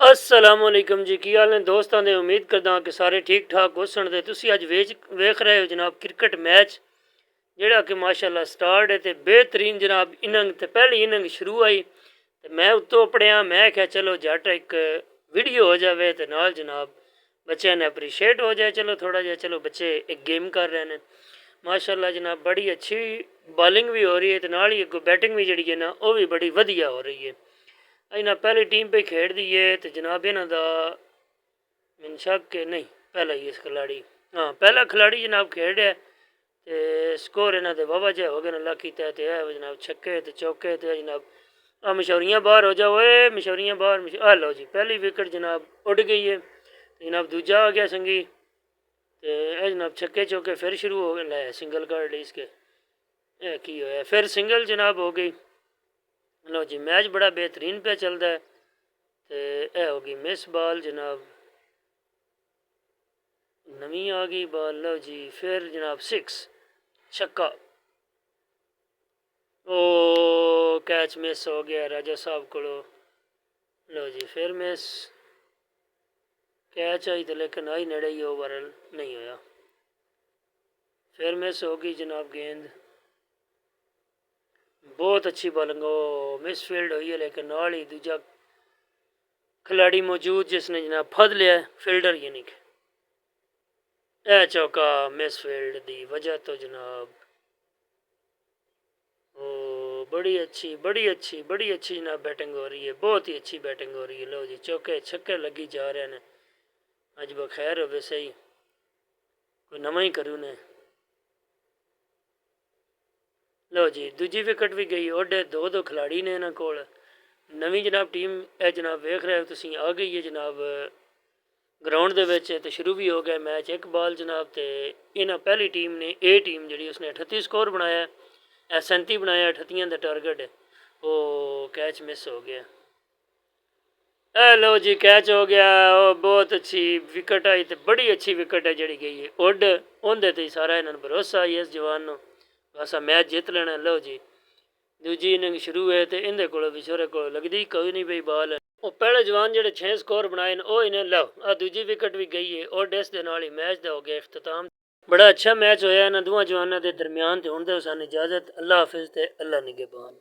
असलामुअलैकुम जी की हाल ने दोस्तों ने उम्मीद करदा कि सारे ठीक ठाक होसन ते तुसी अज वेख रहे हो जनाब क्रिकेट मैच जेड़ा कि माशाल्लाह स्टार्ट है ते बेहतरीन जनाब इनिंग ते पहली इनिंग शुरू आई ते मैं उत्तों पढ़िया मैं क्या चलो जट एक वीडियो हो जाए तो नाल जनाब बच्चे ने अप्रीशिएट हो जाए चलो थोड़ा जहा चलो बच्चे एक गेम कर रहे हैं माशाल्लाह जनाब बड़ी अच्छी बॉलिंग भी हो रही है तो नाल ही अगों बैटिंग भी जी है ना वह भी बड़ी वधिया हो रही है। इन्हें पहली टीम पे खेड़ दी है तो जनाब इन्हों का मैन शक के नहीं पहला ही इस खिलाड़ी हाँ पहला खिलाड़ी जनाब खेड़ है तो स्कोर इन्हों के वावा जहा हो गया अल्लाह किया तो है जनाब छक्के तो चौके तो जनाब मशहूरियाँ बाहर हो जाओ ए मशहूरियाँ बाहर आ लो जी पहली विकेट जनाब उड़ गई है जनाब दूजा आ गया संगी तो जनाब छक्के चौके फिर शुरू हो गए सिंगल कार्ड इसके की होया फिर सिंगल जनाब हो गई। लो जी मैच बड़ा बेहतरीन पे चलता है तो यह होगी मिस बॉल जनाब नवी आ गई बॉल लो जी फिर जनाब 6 छक्का ओ कैच मिस हो गया राजा साहब को लो जी फिर मिस कैच आई तो लेकिन आई नेड़े ही ओवर नहीं होया फिर मिस हो गई जनाब गेंद बहुत अच्छी बॉलिंग हो मिस फील्ड हुई है लेकिन नाल ही दूजा खिलाड़ी मौजूद जिसने जनाब फद लिया फील्डर यानी कि ए चौका मिस फील्ड की वजह तो जनाब ओ बड़ी अच्छी जनाब बैटिंग हो रही है बहुत ही अच्छी बैटिंग हो रही है। लो जी चौके छक्के लगी जा रहे हैं अज बखैर हो सही कोई नवा ही करू ने लो जी दूजी विकेट भी गई ओडे दो खिलाड़ी ने इन्होंने कोल नवी जनाब टीम है जनाब वेख रहे हो तुम आ गई है जनाब ग्राउंड के तो शुरू भी हो गया मैच एक बॉल जनाब तो इन्हें पहली टीम ने ए टीम जी उसने 38 स्कोर बनाया 37 बनाया 38 का टारगेट वो कैच मिस हो गया। लो जी कैच हो गया ओ बहुत अच्छी विकेट आई तो बड़ी अच्छी विकेट है जी गई है उड उनके तो सारा इन्होंने भरोसा आई इस जवान को असा मैच जित लेना। लो जी दूजी इनिंग शुरू है तो इन्हें को विशोरे को लगती कोई नहीं पई बॉल वो पहले जवान जो 6 स्कोर बनाए वो इन्हें लो आ दूजी विकेट भी गई है और डिस के नाल ही मैच का हो गया इख्तिताम बड़ा अच्छा मैच होया इन्होंने दोवां जवानों के दरम्यान तो हुण दो सन इजाजत अल्लाह हाफिज़ ते अल्लाह निगहबान।